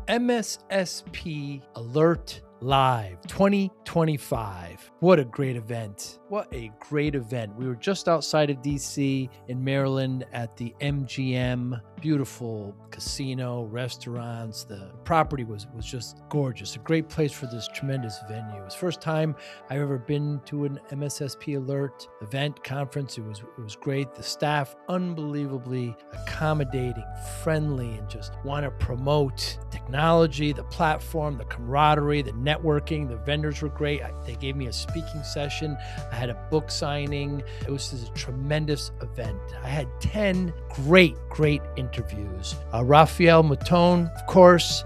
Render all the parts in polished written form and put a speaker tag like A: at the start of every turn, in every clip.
A: MSSP Alert Live 2025. What a great event. What a great event. We were just outside of DC in Maryland at the MGM. Beautiful casino, restaurants. The property was just gorgeous. A great place for this tremendous venue. It was the first time I've ever been to an MSSP Alert event conference. It was great. The staff unbelievably accommodating, friendly, and just want to promote technology, the platform, the camaraderie, the networking. The vendors were great. They gave me a speaking session. I had a book signing. It was just a tremendous event. I had 10 great interviews. Raphael Matone, of course,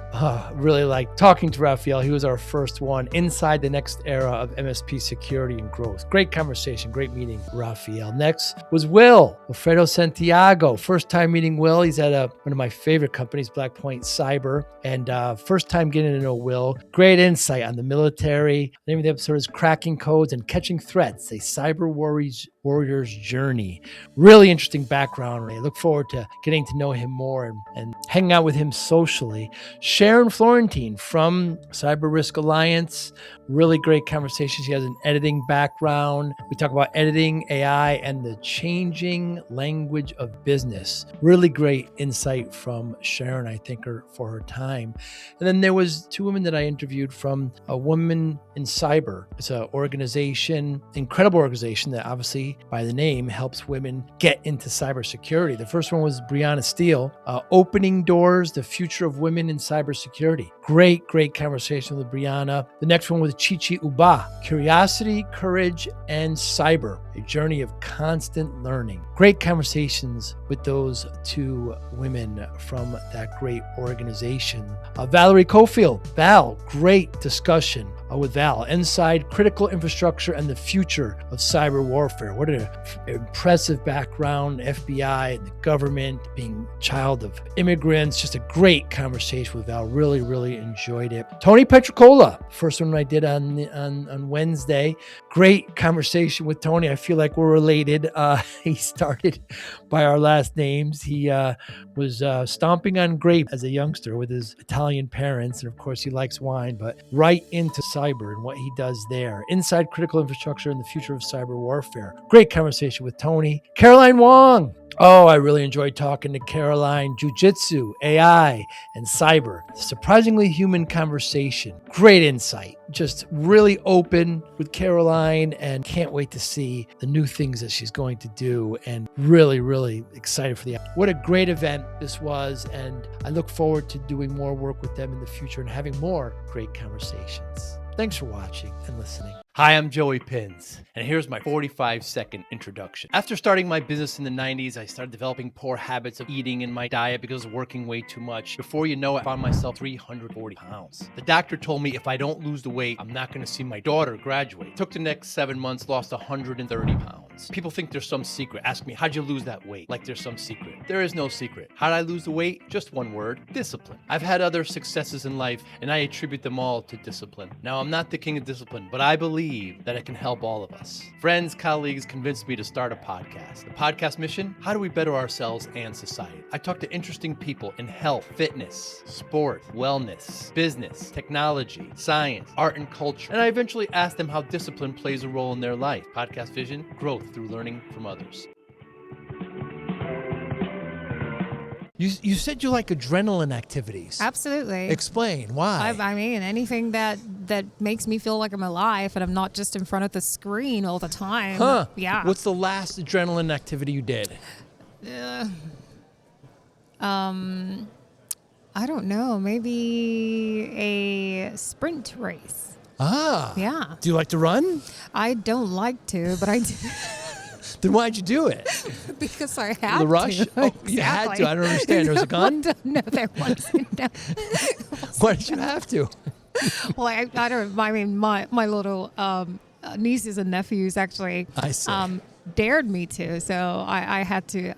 A: really liked talking to Raphael. He was our first one inside the next era of MSP security and growth. Great conversation, great meeting Raphael. Next was Wilfredo Santiago. First time meeting Will. He's at one of my favorite companies, Black Point Cyber, and first time getting to know Will. Great insight on the military. The name of the episode is Cracking Codes and Catching Threats, a Cyber Warrior's Journey. Really interesting background. I look forward to getting to know him more and hanging out with him socially. Sharon Florentine from Cyber Risk Alliance. Really great conversation. She has an editing background. We talk about editing, AI, and the changing language of business. Really great insight from Sharon, I think, for her time. And then there was two women that I interviewed from a Woman in Cyber. It's an organization, incredible organization that obviously by the name helps women get into cybersecurity. The first one was Brianna Steele, Opening Doors, the Future of Women in Cybersecurity. Great conversation with Brianna. The next one was ChiChi Ubah, Curiosity, Courage, and Cyber, a journey of constant learning. Great conversations with those two women from that great organization. Valerie Cofield, Val, great discussion with Val, inside critical infrastructure and the future of cyber warfare. What an impressive background, FBI and the government, being child of immigrants. Just a great conversation with Val. Really enjoyed it. Tony Petricola, first one I did on Wednesday. Great conversation with Tony. I feel like we're related. He started by our last names. He was stomping on grapes as a youngster with his Italian parents. And of course, he likes wine, but right into cyber and what he does there. Inside critical infrastructure and the future of cyber warfare. Great conversation with Tony. Caroline Wong. Oh, I really enjoyed talking to Caroline. Jiu-Jitsu, AI, and cyber. Surprisingly human conversation. Great insight. Just really open with Caroline and can't wait to see the new things that she's going to do and really excited for what a great event this was. And I look forward to doing more work with them in the future and having more great conversations. Thanks for watching and listening. Hi, I'm Joey Pinz, and here's my 45-second introduction. After starting my business in the 90s, I started developing poor habits of eating in my diet because I was working way too much. Before you know it, I found myself 340 pounds. The doctor told me if I don't lose the weight, I'm not going to see my daughter graduate. Took the next 7 months, lost 130 pounds. People think there's some secret. Ask me, how'd you lose that weight? Like there's some secret. There is no secret. How'd I lose the weight? Just one word, discipline. I've had other successes in life, and I attribute them all to discipline. Now, I'm not the king of discipline, but I believe that it can help all of us. Friends, colleagues convinced me to start a podcast. The podcast mission: how do we better ourselves and society? I talk to interesting people in health, fitness, sport, wellness, business, technology, science, art, and culture. And I eventually ask them how discipline plays a role in their life. Podcast vision: growth through learning from others. You said you like adrenaline activities.
B: Absolutely.
A: Explain why.
B: I mean, anything that makes me feel like I'm alive and I'm not just in front of the screen all the time.
A: Huh.
B: Yeah.
A: What's the last adrenaline activity you did?
B: I don't know. Maybe a sprint race.
A: Ah.
B: Yeah.
A: Do you like to run?
B: I don't like to, but I do.
A: Then why'd you do it?
B: Because I had to.
A: The rush?
B: To.
A: Oh, exactly. You had to. I don't understand. There was a gun?
B: No, there wasn't. No.
A: Why did you have to?
B: Well, I don't. I mean, my little nieces and nephews actually.
A: I see.
B: Dared me to, so I had to,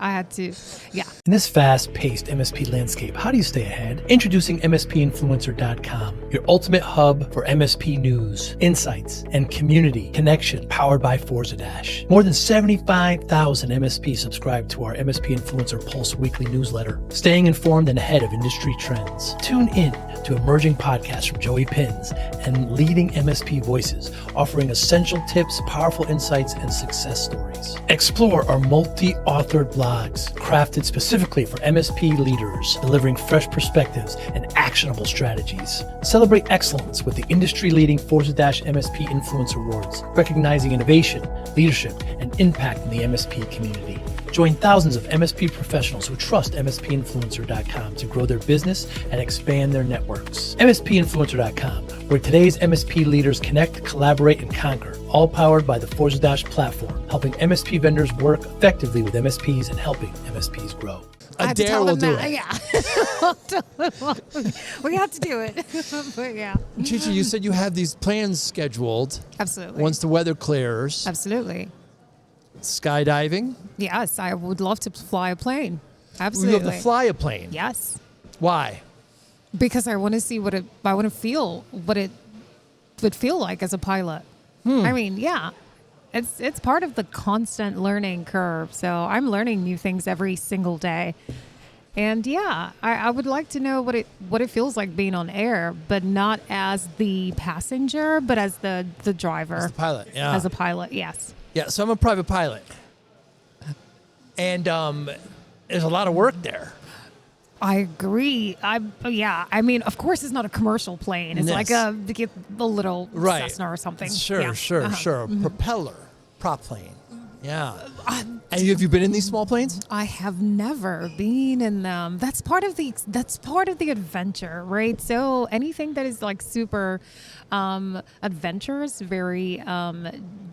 B: yeah.
A: In this fast-paced MSP landscape, how do you stay ahead? Introducing MSPinfluencer.com. your ultimate hub for MSP news, insights, and community connection powered by ForzaDash. More than 75,000 MSPs subscribe to our MSP Influencer Pulse weekly newsletter, staying informed and ahead of industry trends. Tune in to emerging podcasts from Joey Pinz and leading MSP voices, offering essential tips, powerful insights, and success stories. Explore our multi-authored blogs, crafted specifically for MSP leaders, delivering fresh perspectives and actionable strategies. Celebrate excellence with the industry-leading ForzaDash MSP Influencer Awards, recognizing innovation, leadership, and impact in the MSP community. Join thousands of MSP professionals who trust MSPinfluencer.com to grow their business and expand their networks. MSPinfluencer.com, where today's MSP leaders connect, collaborate, and conquer, all powered by the ForzaDash platform, helping MSP vendors work effectively with MSPs and helping MSPs grow.
B: Adair will do it. Yeah. We have to do it. But yeah.
C: ChiChi, you said you have these plans scheduled.
B: Absolutely.
C: Once the weather clears.
B: Absolutely.
C: Skydiving?
B: Yes, I would love to fly a plane.
C: You
B: Absolutely.
C: love to fly a plane?
B: Yes.
C: Why?
B: Because I want to see I want to feel what it would feel like as a pilot. I mean, yeah. It's part of the constant learning curve. So I'm learning new things every single day. And yeah, I would like to know what it feels like being on air, but not as the passenger, but as the driver.
C: As the pilot, yeah.
B: As a pilot, yes.
C: Yeah, so I'm a private pilot. And there's a lot of work there.
B: I agree. I mean, of course, it's not a commercial plane. It's like a little Cessna or something.
C: Sure.
B: Mm-hmm.
C: Propeller, prop plane. Yeah. And have you been in these small planes?
B: I have never been in them. That's part of the adventure, right? So anything that is like super adventurous, very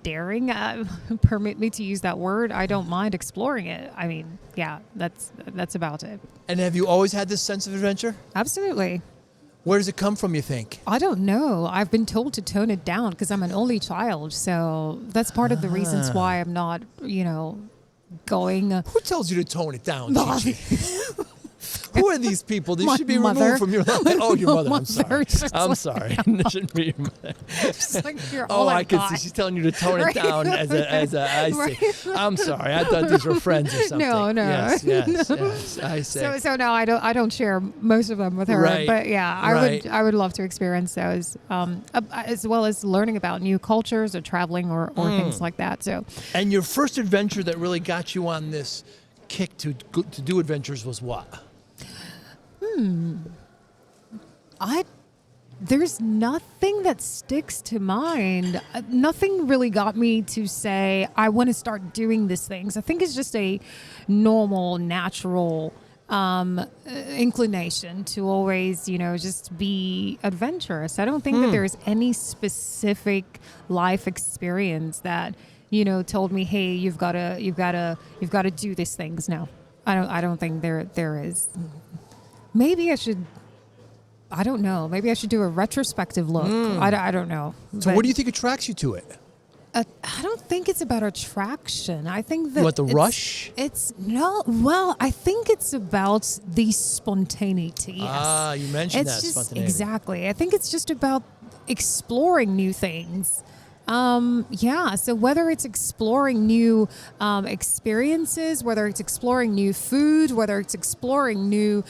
B: daring, permit me to use that word. I don't mind exploring it. I mean, yeah, that's about it.
C: And have you always had this sense of adventure?
B: Absolutely.
C: Where does it come from, you think?
B: I don't know. I've been told to tone it down because I'm an only child. So that's part of the reasons why I'm not, going.
C: Who tells you to tone it down, ChiChi? Who are these people? They should be
B: mother.
C: removed from your life. Oh, your mother. I'm sorry. I'm
B: like,
C: sorry. It shouldn't be your mother.
B: Just like you're all
C: I can
B: got.
C: see. She's telling you to tone it down as a I see.
B: Right.
C: I'm sorry. I thought these were friends or something.
B: No.
C: Yes. I see.
B: So no, I don't share most of them with her.
C: Right.
B: But yeah, I would love to experience those, as well as learning about new cultures or traveling or things like that. So.
C: And your first adventure that really got you on this kick to do adventures was what?
B: There's nothing that sticks to mind. Nothing really got me to say, I want to start doing these things. I think it's just a normal, natural inclination to always, just be adventurous. I don't think that there's any specific life experience that, told me, hey, you've got to do these things. No, I don't think there is. Maybe I should. I don't know. Maybe I should do a retrospective look. I don't know.
C: So what do you think attracts you to it?
B: I don't think it's about attraction. I think that
C: You want the rush?
B: I think it's about the spontaneity. Yes.
C: You mentioned
B: It's
C: that
B: just
C: spontaneity.
B: exactly. I think it's just about exploring new things. So whether it's exploring new experiences, whether it's exploring new food, whether it's exploring new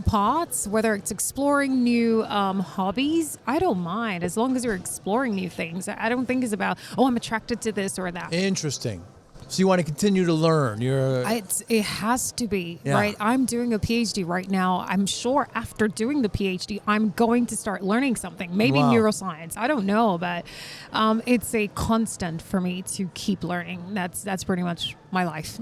B: pots, whether it's exploring new hobbies, I don't mind as long as you're exploring new things. I don't think it's about, I'm attracted to this or that.
C: Interesting. So you want to continue to learn.
B: It has to be,
C: Yeah.
B: right? I'm doing a PhD right now. I'm sure after doing the PhD, I'm going to start learning something, maybe
C: Wow.
B: neuroscience. I don't know, but it's a constant for me to keep learning. That's pretty much my life.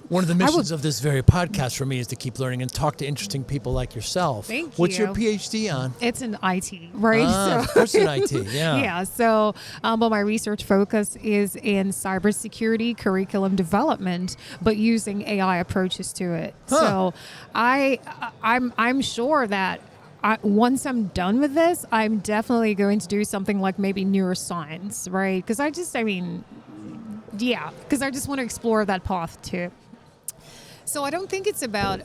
C: One of the missions of this very podcast for me is to keep learning and talk to interesting people like yourself.
B: Thank
C: What's
B: you.
C: your PhD on?
B: It's in IT, right?
C: Of course in IT, yeah.
B: Yeah. So, but my research focus is in cybersecurity curriculum development, but using AI approaches to it. So, I'm sure that once I'm done with this, I'm definitely going to do something like maybe neuroscience, right? Because I just want to explore that path too. So I don't think it's about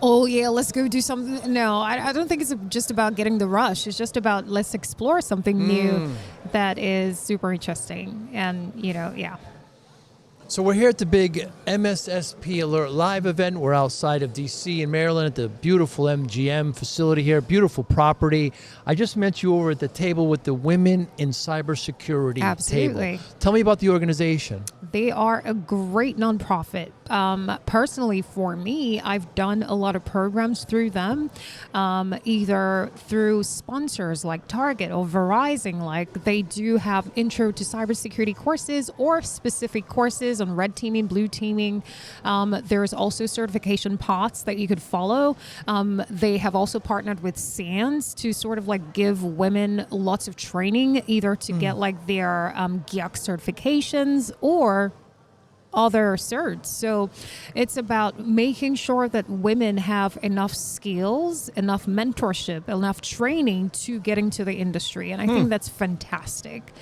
B: oh yeah, let's go do something. No, I don't think it's just about getting the rush. It's just about let's explore something new that is super interesting. And, yeah.
A: So we're here at the big MSSP Alert Live event. We're outside of DC in Maryland at the beautiful MGM facility here, beautiful property. I just met you over at the table with the Women in Cybersecurity
B: Absolutely.
A: table. Tell me about the organization.
B: They are a great nonprofit. Personally, for me, I've done a lot of programs through them, either through sponsors like Target or Verizon. Like they do have intro to cybersecurity courses or specific courses on red teaming, blue teaming. There's also certification paths that you could follow. They have also partnered with SANS to sort of like give women lots of training, either to get like their GIAC certifications or other certs. So it's about making sure that women have enough skills, enough mentorship, enough training to get into the industry. And I think that's fantastic.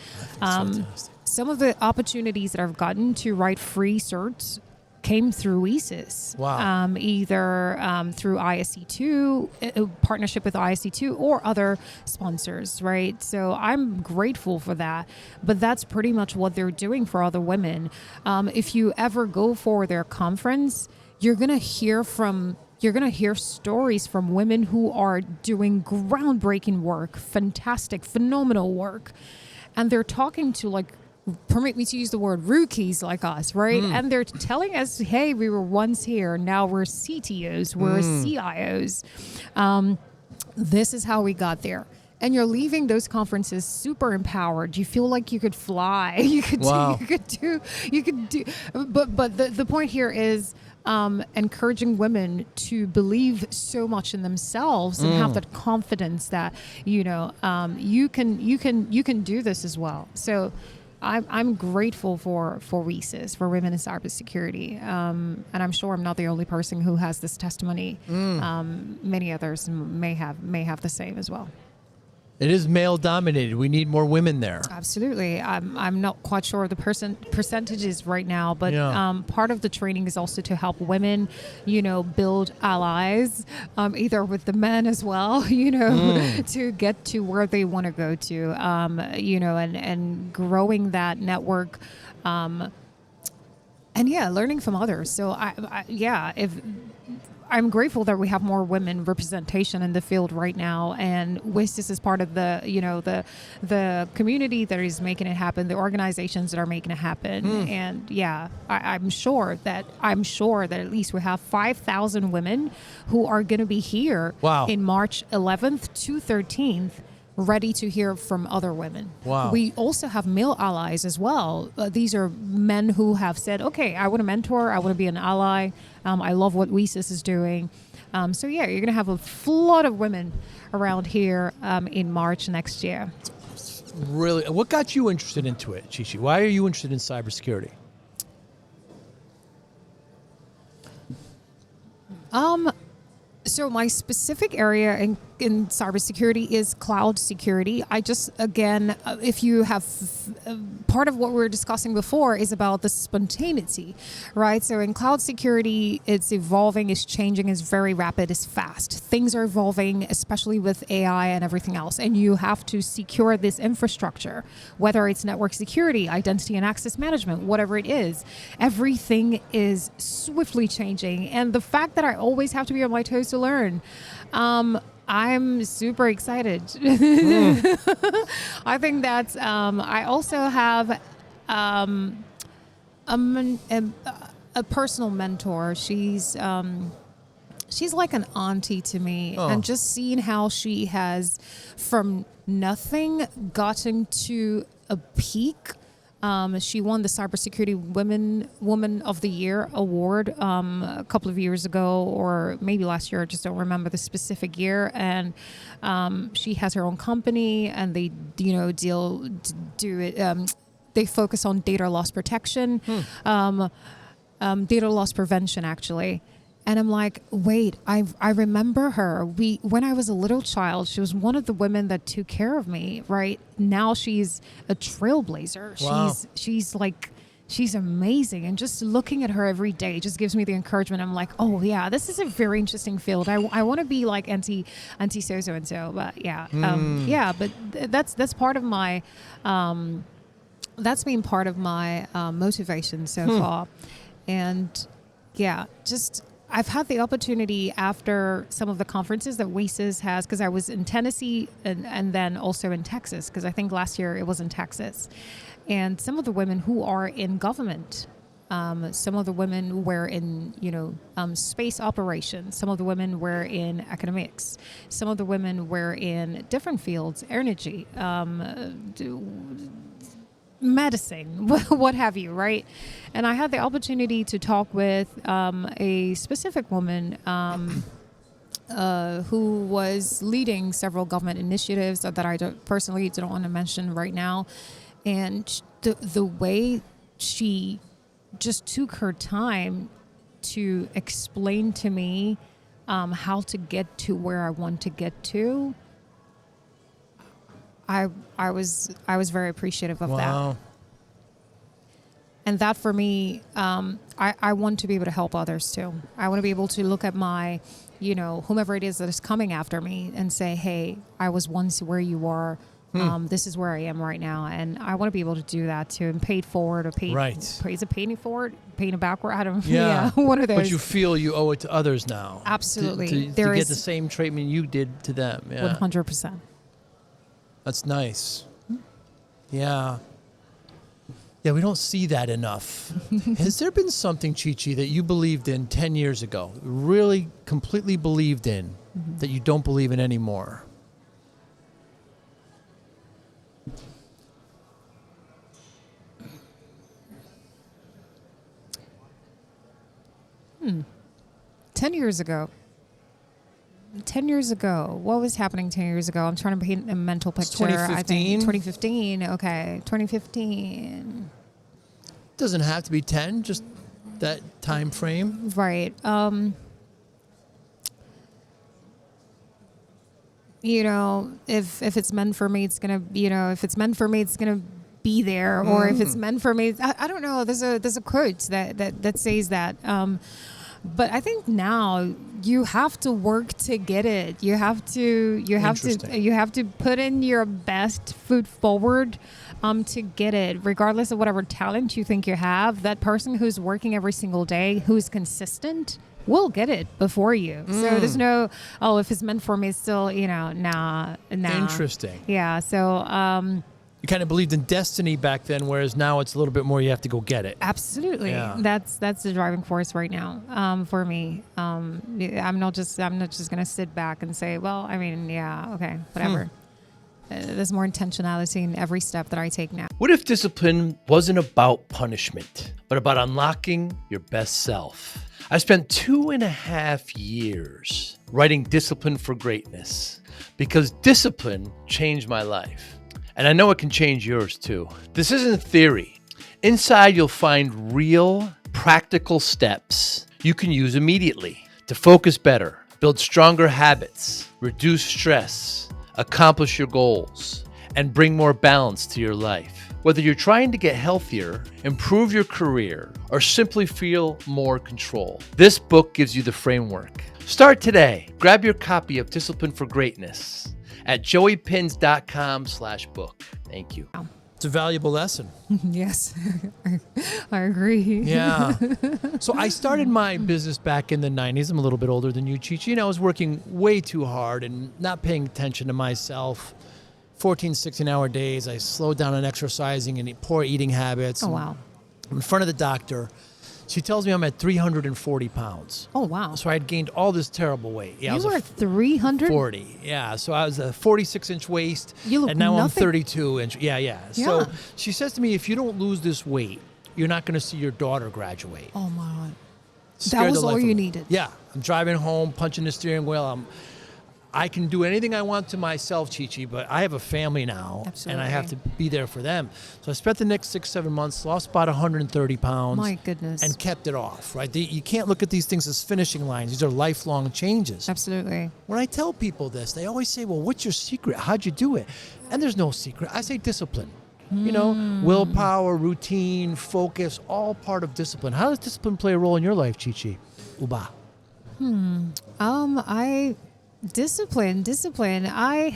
B: Some of the opportunities that I've gotten to write free certs came through WiCyS.
A: Wow.
B: Either through ISC2, partnership with ISC2 or other sponsors, right? So I'm grateful for that. But that's pretty much what they're doing for other women. If you ever go for their conference, you're going to hear stories from women who are doing groundbreaking work, fantastic, phenomenal work. And they're talking to like, permit me to use the word rookies like us, right? And they're telling us, hey, we were once here. Now we're CTOs, we're CIOs. This is how we got there. And you're leaving those conferences super empowered. You feel like you could fly. You could do. But the point here is encouraging women to believe so much in themselves and have that confidence that you can do this as well. So I'm grateful for WiCyS, for Women in Cybersecurity, and I'm sure I'm not the only person who has this testimony. Many others may have the same as well.
A: It is male dominated. We need more women there.
B: Absolutely. I'm not quite sure of the percentages right now, but part of the training is also to help women, build allies, either with the men as well, to get to where they want to go to, and growing that network, and learning from others. So I'm grateful that we have more women representation in the field right now, and WiCyS is part of the community that is making it happen, the organizations that are making it happen, and I'm sure that at least we have 5,000 women who are going to be here in March 11th to 13th. Ready to hear from other women.
A: Wow.
B: We also have male allies as well. These are men who have said, okay, I want to mentor, I want to be an ally. I love what WiCyS is doing. You're going to have a flood of women around here in March next year.
A: Really? What got you interested into it, ChiChi? Why are you interested in cybersecurity?
B: So my specific area in cybersecurity is cloud security. I just, again, if you have, part of what we were discussing before is about the spontaneity, right? So in cloud security, it's evolving, it's changing, it's very rapid, it's fast. Things are evolving, especially with AI and everything else. And you have to secure this infrastructure, whether it's network security, identity and access management, whatever it is. Everything is swiftly changing. And the fact that I always have to be on my toes to learn, I'm super excited. I think that's, I also have a personal mentor. She's like an auntie to me. And just seeing how she has, from nothing, gotten to a peak. She won the Cybersecurity Woman of the Year award a couple of years ago, or maybe last year. I just don't remember the specific year. And she has her own company, and they they focus on data loss protection, data loss prevention, actually. And I'm like, wait, I remember her. When I was a little child, she was one of the women that took care of me, right? Now she's a trailblazer.
A: Wow.
B: She's like she's amazing. And just looking at her every day just gives me the encouragement. I'm like, oh yeah, this is a very interesting field. I want to be like auntie so and so. But yeah, but that's part of my that's been part of my motivation so far. And yeah, just I've had the opportunity after some of the conferences that WiCyS has, because I was in Tennessee and then also in Texas, because I think last year it was in Texas. And some of the women who are in government, some of the women were in, space operations. Some of the women were in academics. Some of the women were in different fields, energy, medicine, what have you, right? And I had the opportunity to talk with a specific woman who was leading several government initiatives that I personally don't want to mention right now. And the way she just took her time to explain to me how to get to where I want to get to, I was very appreciative of that. And that for me, I want to be able to help others too. I want to be able to look at my, whomever it is that is coming after me and say, hey, I was once where you are. This is where I am right now. And I want to be able to do that too, and pay it forward or pay. Right. Is it paying it forward? Paying it backward? I don't know. Yeah. One of those.
C: But you feel you owe it to others now.
B: Absolutely.
C: To get the same treatment you did to them. Yeah.
B: 100%.
C: That's nice. Yeah. Yeah, we don't see that enough. Has there been something, ChiChi, that you believed in 10 years ago, really completely believed in, that you don't believe in anymore?
B: 10 years ago. 10 years ago. What was happening 10 years ago? I'm trying to paint a mental picture.
C: 2015?
B: I think 2015. Okay. 2015.
C: Doesn't have to be 10, just that time frame.
B: Right. If it's meant for me, it's going to, if it's meant for me, it's going to be there. Or if it's meant for me, I don't know. There's a quote that says that. But I think now you have to work to get it. You have to put in your best foot forward to get it, regardless of whatever talent you think you have. That person who's working every single day, who's consistent, will get it before you. So there's no, if it's meant for me, it's still, nah.
C: Interesting.
B: Yeah. So,
C: you kind of believed in destiny back then, whereas now it's a little bit more you have to go get it.
B: Absolutely. Yeah. That's the driving force right now for me. I'm not just going to sit back and say, well, I mean, yeah, okay, whatever. There's more intentionality in every step that I take now.
A: What if discipline wasn't about punishment, but about unlocking your best self? I spent 2.5 years writing Discipline for Greatness because discipline changed my life. And I know it can change yours too. This isn't theory. Inside, you'll find real, practical steps you can use immediately to focus better, build stronger habits, reduce stress, accomplish your goals, and bring more balance to your life. Whether you're trying to get healthier, improve your career, or simply feel more control, this book gives you the framework. Start today. Grab your copy of Discipline for Greatness at joeypinz.com/book. Thank you.
C: It's a valuable lesson.
B: Yes, I agree.
C: Yeah. So I started my business back in the 90s. I'm a little bit older than you, ChiChi, and I was working way too hard and not paying attention to myself. 14, 16-hour days. I slowed down on exercising and poor eating habits.
B: Oh, wow.
C: I'm in front of the doctor. She tells me I'm at 340 pounds.
B: Oh, wow.
C: So I had gained all this terrible weight. Yeah,
B: you were 340?
C: Yeah, so I was a 46-inch waist.
B: You look
C: and now
B: nothing.
C: I'm 32-inch. Yeah. So she says to me, if you don't lose this weight, you're not going to see your daughter graduate.
B: Oh, my God. That was all you needed.
C: Yeah. I'm driving home, punching the steering wheel. I can do anything I want to myself, ChiChi, but I have a family now.
B: Absolutely.
C: And I have to be there for them. So I spent the next 6-7 months, lost about 130 pounds.
B: My goodness.
C: And kept it off, right? You can't look at these things as finishing lines. These are lifelong changes.
B: Absolutely.
C: When I tell people this, they always say, well, what's your secret? How'd you do it? And there's no secret. I say discipline. You know, willpower, routine, focus, all part of discipline. How does discipline play a role in your life, ChiChi Ubah?
B: Discipline. I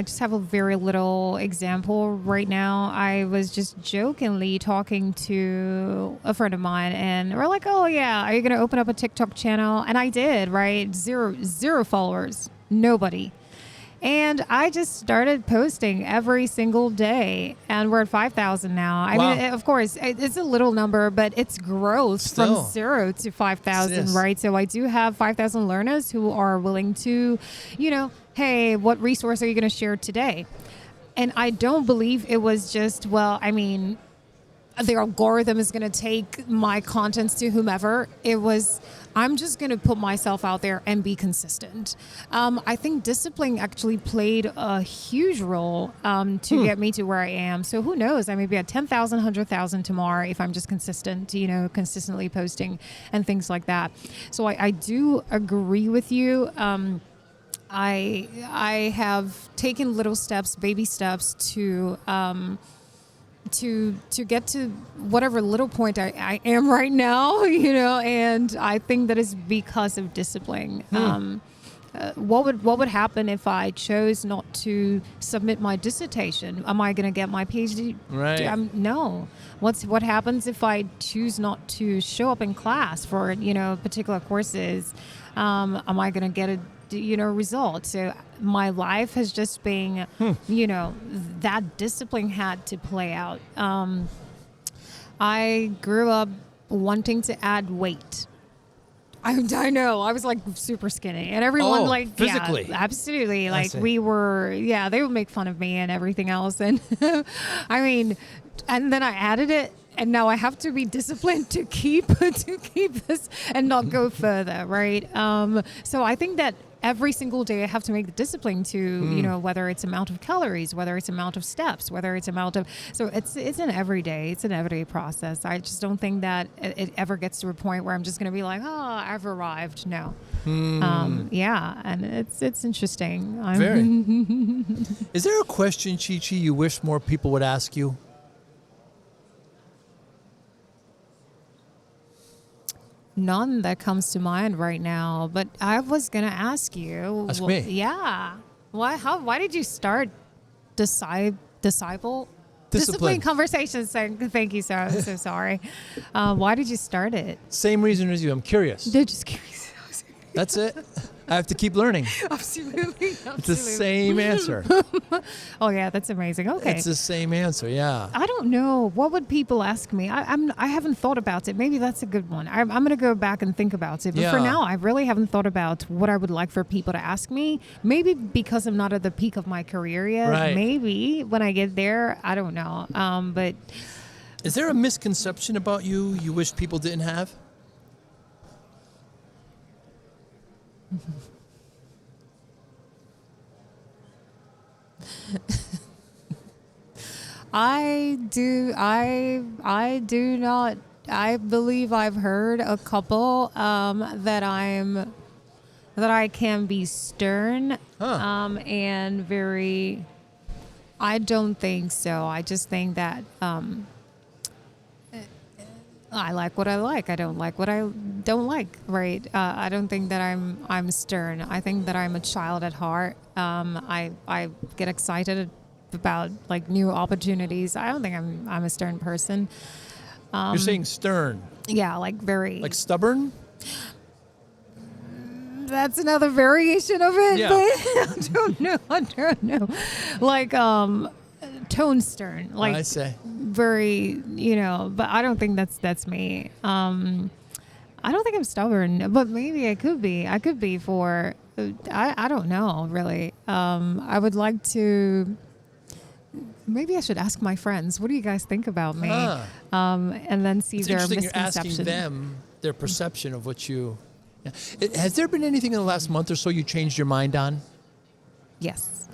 B: just have a very little example right now. I was just jokingly talking to a friend of mine, and we're like, oh yeah, are you going to open up a TikTok channel? And I did, right? Zero followers, nobody. And I just started posting every single day, and we're at 5,000 now. I mean, of course, it's a little number, but it's growth from 0 to 5,000, right? So I do have 5,000 learners who are willing to, hey, what resource are you going to share today? And I don't believe it was just, the algorithm is going to take my contents to whomever. It was, I'm just going to put myself out there and be consistent. I think discipline actually played a huge role to get me to where I am. So who knows? I may be at 10,000, 100,000 tomorrow if I'm just consistent, consistently posting and things like that. So I do agree with you. I have taken little steps, baby steps to get to whatever little point I am right now, and I think that is because of discipline. What would happen if I chose not to submit my dissertation? Am I going to get my PhD?
C: Right.
B: No. What happens if I choose not to show up in class for particular courses? Am I going to get a result? So my life has just been, that discipline had to play out. I grew up wanting to add weight. I know. I was like super skinny, and everyone
C: physically.
B: Yeah, absolutely. Like we were, they would make fun of me and everything else. And and then I added it. And now I have to be disciplined to keep this and not go further, right? So I think that every single day I have to make the discipline to, whether it's amount of calories, whether it's amount of steps, whether it's amount of, so it's an everyday process. I just don't think that it ever gets to a point where I'm just going to be like, oh, I've arrived. No. And it's interesting.
C: Very. Is there a question, ChiChi, you wish more people would ask you?
B: None that comes to mind right now, but I was going to ask you.
C: Ask me.
B: Yeah. Why did you start Disciple Conversations? Thank you, sir. I'm so sorry. Why did you start it?
C: Same reason as you. I'm curious.
B: They're just curious.
C: That's it. I have to keep learning.
B: Absolutely.
C: It's the same answer.
B: Oh yeah, that's amazing. Okay.
C: It's the same answer. Yeah.
B: I don't know. What would people ask me? I haven't thought about it. Maybe that's a good one. I'm going to go back and think about it. But for now, I really haven't thought about what I would like for people to ask me. Maybe because I'm not at the peak of my career yet.
C: Right.
B: Maybe when I get there, I don't know. But
C: is there a misconception about you wish people didn't have?
B: I do not. I believe I've heard a couple that I can be stern and very. I don't think so. I just think that I like what I like. I don't like what I don't like. Right? I don't think that I'm stern. I think that I'm a child at heart. I get excited about like new opportunities. I don't think I'm a stern person.
C: You're saying stern?
B: Yeah, like very
C: like stubborn.
B: That's another variation of it.
C: Yeah.
B: But I don't know. Like tone stern. Like
C: I say.
B: Very, but I don't think that's me. I don't think I'm stubborn, but maybe I could be. I could be for, I don't know, really. I would like to, maybe I should ask my friends, what do you guys think about me? And then see their misconceptions.
C: You're asking them their perception of what you, has there been anything in the last month or so you changed your mind on?
B: Yes.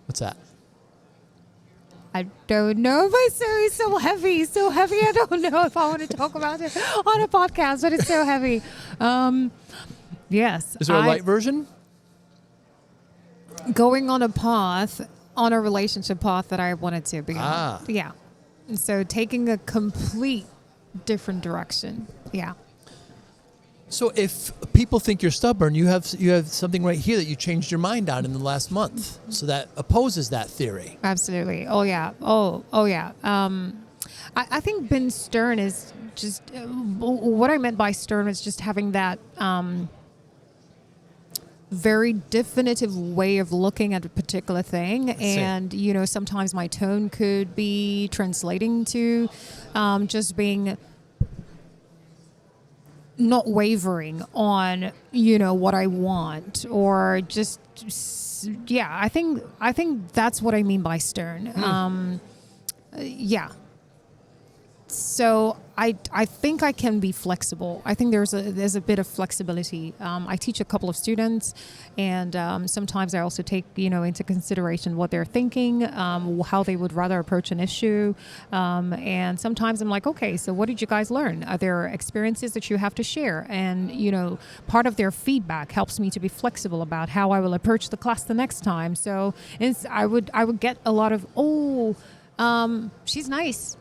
C: What's that?
B: I don't know if I say so heavy. I don't know if I want to talk about it on a podcast, but it's so heavy. Yes.
C: Is there a light version?
B: Going on a path on a relationship path that I wanted to be on.
C: Ah.
B: Yeah. And so taking a complete different direction. Yeah.
C: So if people think you're stubborn, you have something right here that you changed your mind on in the last month. So that opposes that theory.
B: Absolutely. Oh yeah. Oh yeah. I think being stern is just what I meant by stern was just having that very definitive way of looking at a particular thing. And, sometimes my tone could be translating to just being not wavering on, what I want, or just, I think that's what I mean by stern. Yeah. So I think I can be flexible. I think there's a bit of flexibility. I teach a couple of students, and sometimes I also take into consideration what they're thinking, how they would rather approach an issue, and sometimes I'm like, okay, so what did you guys learn? Are there experiences that you have to share? And part of their feedback helps me to be flexible about how I will approach the class the next time. So I would get a lot of she's nice.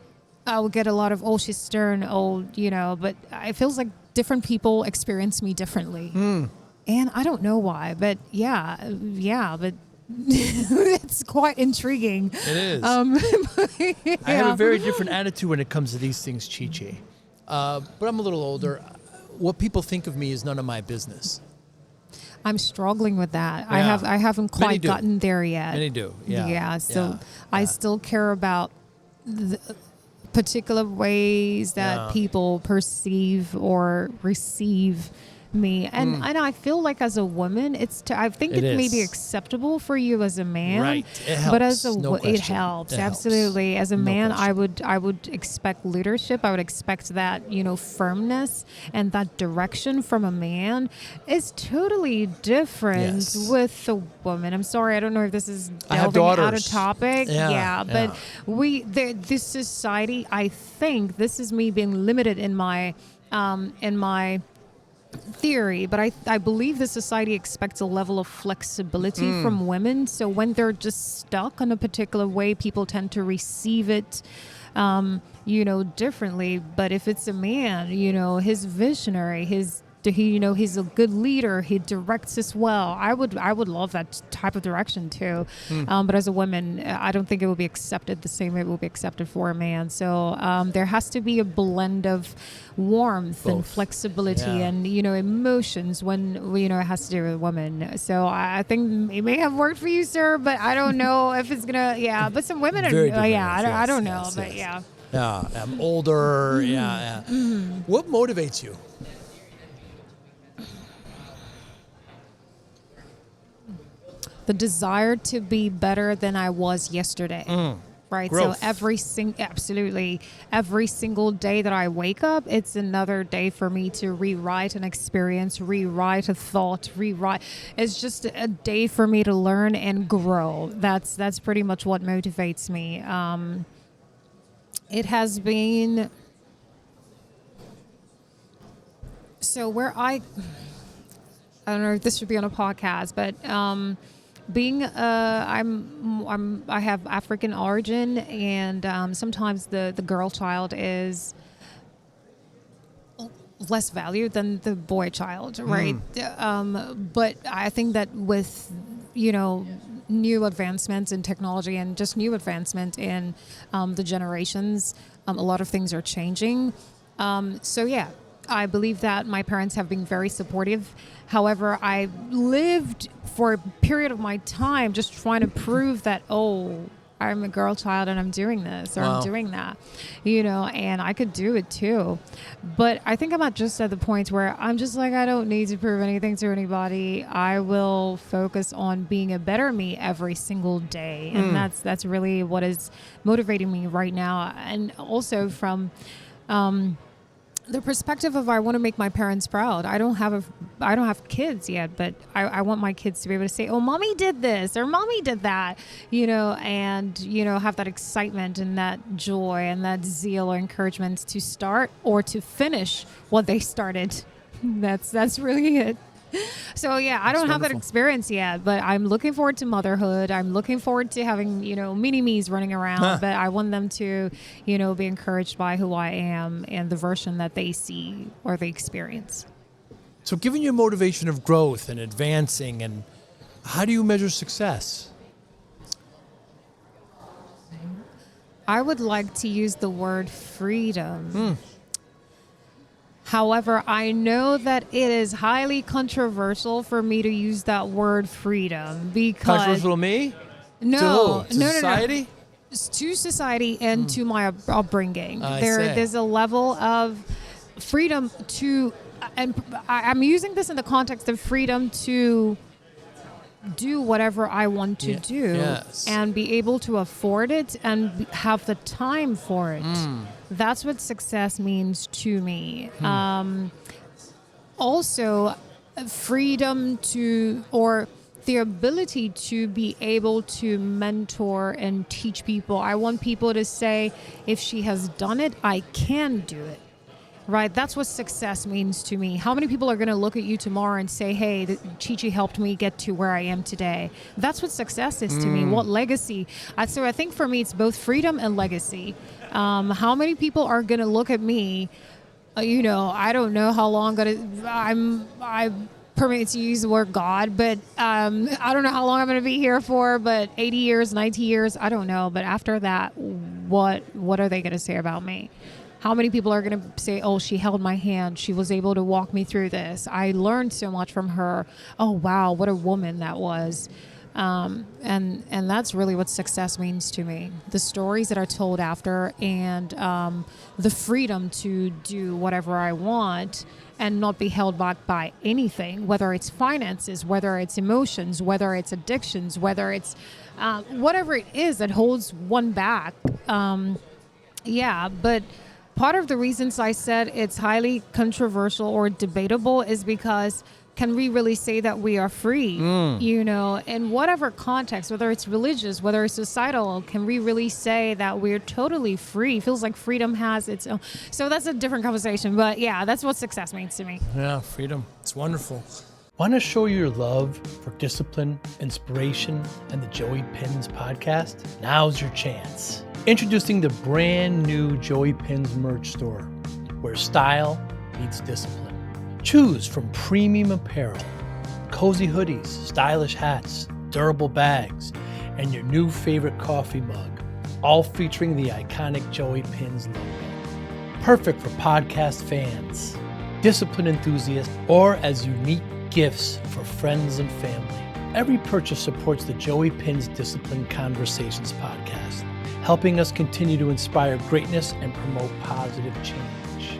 B: I will get a lot of, she's stern, but it feels like different people experience me differently. And I don't know why, but but it's quite intriguing.
C: It is.
B: Yeah.
C: I have a very different attitude when it comes to these things, ChiChi. But I'm a little older. What people think of me is none of my business.
B: I'm struggling with that.
C: Yeah.
B: I haven't quite gotten there yet.
C: Many do. Yeah.
B: Yeah. So
C: Yeah.
B: I still care about the particular ways that people perceive or receive me, and I feel like as a woman, I think it may be acceptable for you as a man,
C: right? It helps.
B: But as
C: it
B: helps absolutely. As a man, I would expect leadership. I would expect that firmness and that direction from a man is totally different with a woman. I'm sorry, I don't know if this is delving out of topic. But this society, I think this is me being limited in my theory, but I believe the society expects a level of flexibility from women. So when they're just stuck in a particular way, people tend to receive it, differently. But if it's a man, his visionary, he's a good leader. He directs us well. I would love that type of direction too. But as a woman, I don't think it will be accepted the same way it will be accepted for a man. So there has to be a blend of warmth and flexibility and emotions when it has to do with women. So I think it may have worked for you, sir, but I don't know if it's gonna. Yeah, but some women are. I don't know, but yeah.
C: Yeah, I'm older. Yeah. What motivates you?
B: The desire to be better than I was yesterday. Right.
C: Growth.
B: So every single day that I wake up, it's another day for me to rewrite an experience, rewrite a thought, It's just a day for me to learn and grow. That's pretty much what motivates me. It has been so where I don't know if this should be on a podcast, but being I have African origin, and sometimes the girl child is less valued than the boy child, right? But I think that with new advancements in technology and just new advancement in the generations, a lot of things are changing. I believe that my parents have been very supportive. However, I lived for a period of my time just trying to prove that, I'm a girl child and I'm doing this or I'm doing that, and I could do it too. But I think I'm just at the point where I'm just like, I don't need to prove anything to anybody. I will focus on being a better me every single day. And that's really what is motivating me right now. And also from the perspective of I want to make my parents proud. I don't have kids yet, but I want my kids to be able to say, "Oh, mommy did this," or "Mommy did that," and have that excitement and that joy and that zeal or encouragement to start or to finish what they started. That's really it. So yeah, I don't have that
C: wonderful.
B: experience yet, but I'm looking forward to motherhood. I'm looking forward to having, mini-me's running around, but I want them to, be encouraged by who I am and the version that they see or they experience.
C: So given your motivation of growth and advancing, and how do you measure success?
B: I would like to use the word freedom. However, I know that it is highly controversial for me to use that word freedom because
C: Controversial to me?
B: no,
C: To who? To
B: no,
C: society?
B: It's to society and to my upbringing.
C: I see.
B: There's a level of freedom to, and I'm using this in the context of freedom to do whatever I want to do
C: yes.
B: and be able to afford it and have the time for it. That's what success means to me. Also, freedom to, or the ability to be able to mentor and teach people. I want people to say, if she has done it, I can do it. Right, that's what success means to me. How many people are going to look at you tomorrow and say, hey, ChiChi helped me get to where I am today? That's what success is to me. What legacy? So I think for me, it's both freedom and legacy. How many people are going to look at me? I don't know how long I permit to use the word God, but I don't know how long I'm going to be here for, but 80 years, 90 years, I don't know. But after that, what are they going to say about me? How many people are going to say, oh, she held my hand. She was able to walk me through this. I learned so much from her. Oh, wow, what a woman that was. And that's really what success means to me. The stories that are told after and the freedom to do whatever I want and not be held back by anything, whether it's finances, whether it's emotions, whether it's addictions, whether it's whatever it is that holds one back. But part of the reasons I said it's highly controversial or debatable is because can we really say that we are free? In whatever context, whether it's religious, whether it's societal, can we really say that we're totally free? Feels like freedom has its own. So that's a different conversation. But yeah, that's what success means to me.
C: Yeah, freedom. It's wonderful.
A: Want to show your love for discipline, inspiration, and the Joey Pinz podcast? Now's your chance. Introducing the brand new Joey Pinz merch store, where style meets discipline. Choose from premium apparel, cozy hoodies, stylish hats, durable bags, and your new favorite coffee mug, all featuring the iconic Joey Pinz logo. Perfect for podcast fans, discipline enthusiasts, or as unique gifts for friends and family. Every purchase supports the Joey Pinz Discipline Conversations podcast, helping us continue to inspire greatness and promote positive change.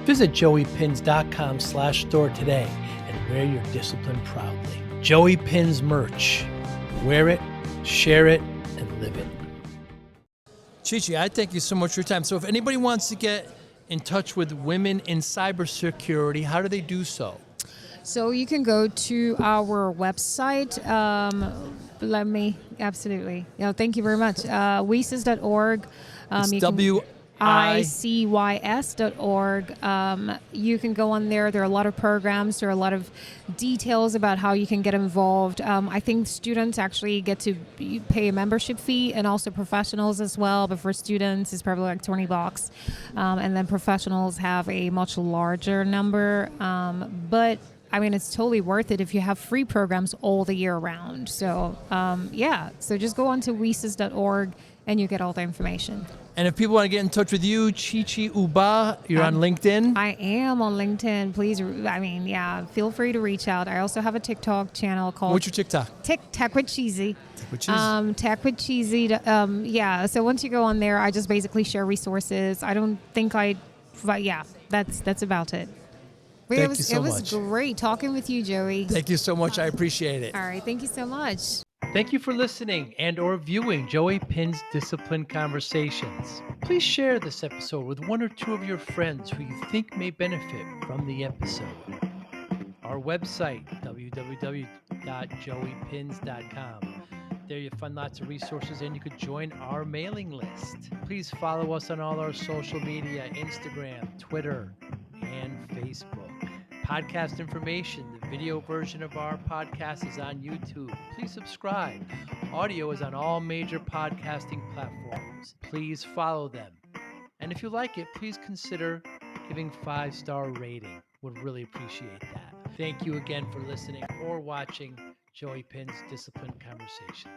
A: Visit joeypinz.com/store today and wear your discipline proudly. Joey Pinz merch. Wear it, share it, and live it.
C: ChiChi, I thank you so much for your time. So if anybody wants to get in touch with women in cybersecurity, how do they do so?
B: So you can go to our website. Absolutely. Thank you very much. WiCyS.org.
C: It's
B: WiCyS.org. You can go on there. There are a lot of programs. There are a lot of details about how you can get involved. I think students actually get to pay a membership fee and also professionals as well. But for students, it's probably like $20. And then professionals have a much larger number. But I mean, it's totally worth it if you have free programs all the year round. So, so just go on to WiCyS.org and you get all the information.
C: And if people want to get in touch with you, ChiChi Ubah, you're on LinkedIn?
B: I am on LinkedIn. Please, feel free to reach out. I also have a TikTok channel called...
C: What's your TikTok?
B: Tech with ChiChi.
C: Tech with ChiChi.
B: Tech with ChiChi. So once you go on there, I just basically share resources. I don't think that's about it.
C: Thank you so much.
B: It was great talking with you, Joey.
C: Thank you so much. I appreciate it.
B: All right. Thank you so much.
A: Thank you for listening and or viewing Joey Pinz Discipline Conversations. Please share this episode with one or two of your friends who you think may benefit from the episode. Our website, www.joeypinz.com. There you'll find lots of resources and you could join our mailing list. Please follow us on all our social media, Instagram, Twitter, and Facebook. podcast information. The video version of our podcast is on YouTube. Please subscribe. Audio is on all major podcasting platforms. Please follow them. And if you like it, please consider giving 5-star rating. Would really appreciate that. Thank you again for listening or watching Joey Pinz Disciplined Conversations.